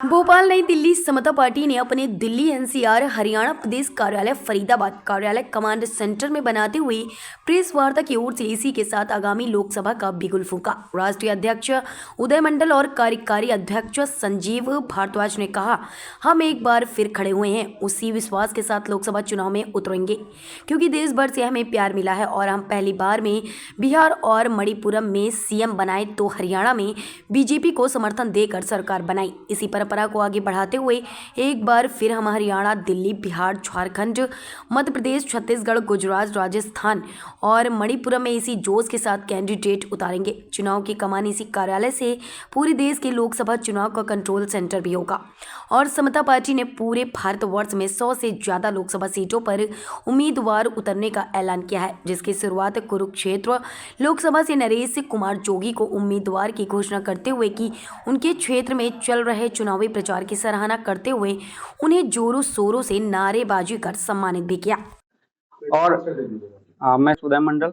भोपाल नई दिल्ली समता पार्टी ने अपने दिल्ली एनसीआर हरियाणा प्रदेश कार्यालय फरीदाबाद कार्यालय कमांड सेंटर में बनाते हुए प्रेस वार्ता की ओर से इसी के साथ आगामी लोकसभा का बिगुल फूंका। राष्ट्रीय अध्यक्ष उदय मंडल और कार्यकारी अध्यक्ष संजीव भारद्वाज ने कहा, हम एक बार फिर खड़े हुए हैं, उसी विश्वास के साथ लोकसभा चुनाव में उतरेंगे क्योंकि देश भर से हमें प्यार मिला है और हम पहली बार में बिहार और मणिपुरम में सीएम बनाए तो हरियाणा में बीजेपी को समर्थन देकर सरकार बनाई। इसी परंपरा को आगे बढ़ाते हुए एक बार फिर हम हरियाणा, दिल्ली, बिहार, झारखंड, मध्य प्रदेश, छत्तीसगढ़, गुजरात, राजस्थान और मणिपुरम में इसी जोश के साथ कैंडिडेट उतारेंगे। चुनाव की कमान इसी कार्यालय से पूरे देश के लोकसभा चुनाव का कंट्रोल सेंटर भी होगा और समता पार्टी ने पूरे भारतवर्ष में 100 से ज्यादा लोकसभा सीटों पर उम्मीदवार उतरने का ऐलान किया है, जिसकी शुरुआत कुरुक्षेत्र लोकसभा से नरेश कुमार जोगी को उम्मीदवार की घोषणा करते हुए की। उनके क्षेत्र में चल रहे चुनावी प्रचार की सराहना करते हुए उन्हें जोरों शोरों से नारेबाजी कर सम्मानित भी किया। और मैं उदय मंडल,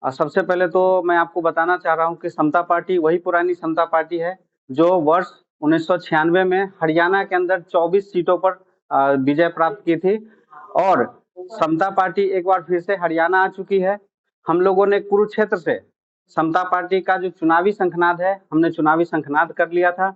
सबसे पहले तो मैं आपको बताना चाह रहा हूं कि समता पार्टी वही पुरानी समता पार्टी है जो वर्ष 1996 में हरियाणा के अंदर 24 सीटों पर विजय प्राप्त की थी और समता पार्टी एक बार फिर से हरियाणा आ चुकी है। हम लोगों ने कुरुक्षेत्र से समता पार्टी का जो चुनावी शंखनाद है, हमने चुनावी शंखनाद कर लिया था।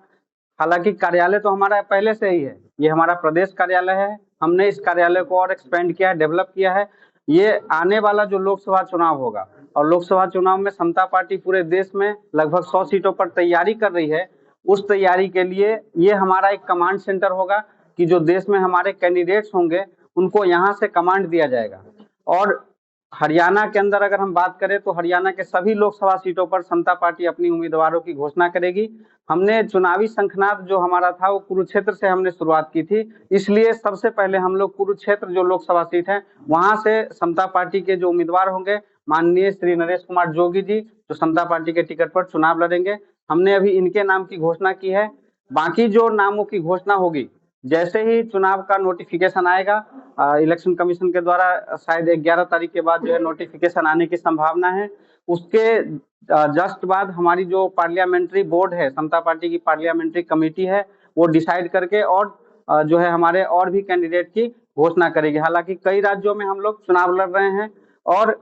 हालांकि कार्यालय तो हमारा पहले से ही है, ये हमारा प्रदेश कार्यालय है। हमने इस कार्यालय को और एक्सपेंड किया है, डेवलप किया है। ये आने वाला जो लोकसभा चुनाव होगा और लोकसभा चुनाव में समता पार्टी पूरे देश में लगभग 100 सीटों पर तैयारी कर रही है। उस तैयारी के लिए ये हमारा एक कमांड सेंटर होगा कि जो देश में हमारे कैंडिडेट्स होंगे उनको यहाँ से कमांड दिया जाएगा। और हरियाणा के अंदर अगर हम बात करें तो हरियाणा के सभी लोकसभा सीटों पर समता पार्टी अपनी उम्मीदवारों की घोषणा करेगी। हमने चुनावी शंखनाद जो हमारा था वो कुरुक्षेत्र से हमने शुरुआत की थी, इसलिए सबसे पहले हम लोग कुरुक्षेत्र जो लोकसभा सीट है वहां से समता पार्टी के जो उम्मीदवार होंगे माननीय श्री नरेश कुमार जोगी जी जो समता पार्टी के टिकट पर चुनाव लड़ेंगे, हमने अभी इनके नाम की घोषणा की है। बाकी जो नामों की घोषणा होगी जैसे ही चुनाव का नोटिफिकेशन आएगा, इलेक्शन कमीशन के द्वारा शायद 11 तारीख के बाद जो है नोटिफिकेशन आने की संभावना है। उसके जस्ट बाद हमारी जो पार्लियामेंट्री बोर्ड है, समता पार्टी की पार्लियामेंट्री कमेटी है, वो डिसाइड करके और जो है हमारे और भी कैंडिडेट की घोषणा करेगी। हालांकि कई राज्यों में हम लोग चुनाव लड़ रहे हैं और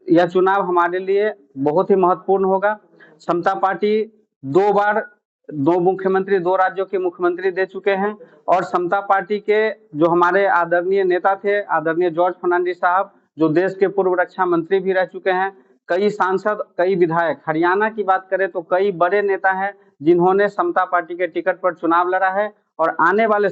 यह चुनाव हमारे लिए बहुत ही महत्वपूर्ण होगा। समता पार्टी 2 बार 2 मुख्यमंत्री 2 राज्यों के मुख्यमंत्री दे चुके हैं और समता पार्टी के जो हमारे आदरणीय नेता थे, आदरणीय जॉर्ज फर्नांडिस साहब जो देश के पूर्व रक्षा मंत्री भी रह चुके हैं, कई सांसद, कई विधायक, हरियाणा की बात करें तो कई बड़े नेता हैं जिन्होंने समता पार्टी के टिकट पर चुनाव लड़ा है और आने वाले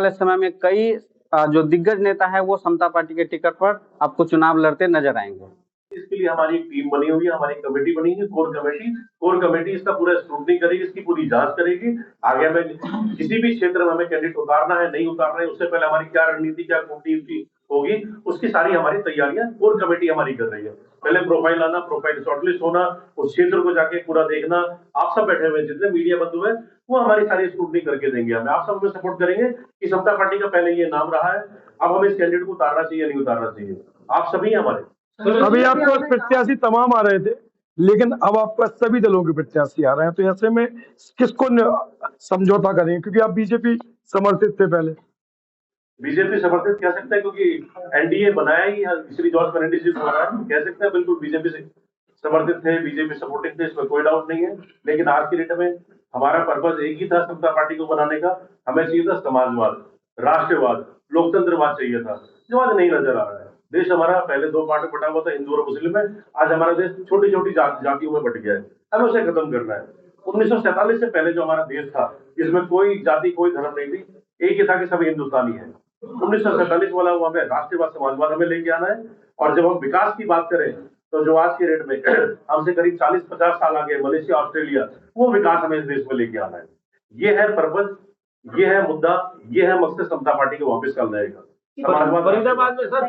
समय में कई जो दिग्गज नेता है वो समता पार्टी के टिकट पर आपको चुनाव लड़ते नजर आएंगे। इसके लिए हमारी एक टीम बनी हुई है, हमारी कमेटी बनी है, कोर कमेटी इसका पूरा स्क्रूटनी करेगी, इसकी पूरी जांच करेगी। आगे हमें किसी भी क्षेत्र में हमें कैंडिडेट उतारना है, नहीं उतारना है, उससे पहले हमारी क्या रणनीति, क्या कूटनीति होगी, उसकी सारी हमारी तैयारियां कोर कमेटी हमारी कर रही है। पहले प्रोफाइल आना, प्रोफाइल शॉर्टलिस्ट होना, उस क्षेत्र को जाके पूरा देखना। आप सब बैठे हुए जितने मीडिया बंधु है वो हमारी सारी स्क्रूटनी करके देंगे। हमें आप सब सपोर्ट करेंगे कि समता पार्टी का पहले ये नाम रहा है, अब हमें इस कैंडिडेट को उतारना चाहिए, नहीं उतारना चाहिए। आप सभी हमारे अभी आपको प्रत्याशी तमाम आ रहे थे, लेकिन अब आपका सभी दलों के प्रत्याशी आ रहे हैं, तो ऐसे में किसको समझौता करेंगे? क्योंकि आप बीजेपी समर्थित थे पहले। बीजेपी समर्थित कह सकते हैं क्योंकि एनडीए बनाया ही श्री जॉर्ज फर्नांडिस जी द्वारा, कह सकते हैं बिल्कुल बीजेपी से समर्थित थे, बीजेपी सपोर्टिंग थे, इसमें कोई डाउट नहीं है। लेकिन आज की डेट में हमारा पर्पज एक ही था समता पार्टी को बनाने का। हमें चाहिए था समाजवाद, राष्ट्रवाद, लोकतंत्रवाद चाहिए था, जो आज नहीं नजर आ रहा है। देश हमारा पहले 2 पार्ट बटा हुआ था, हिंदू और मुस्लिम में। आज हमारा देश छोटी छोटी जातियों में बट गया है, हमें उसे खत्म करना है। 1947 से पहले जो हमारा देश था इसमें कोई जाति, कोई धर्म नहीं थी, एक ही था कि सभी हिंदुस्तानी है। 1947 वाला वो हमें राष्ट्रवाद, समाजवाद हमें लेके आना है। और जब हम विकास की बात करें तो जो आज के रेट में हमसे करीब 40-50 साल आगे मलेशिया, ऑस्ट्रेलिया, वो विकास हमें इस देश में लेके आना है। ये है पर्पज, ये है मुद्दा, ये है मकसद समता पार्टी को वापस कर लाएगा। समाजवाद फरीदाबाद में सर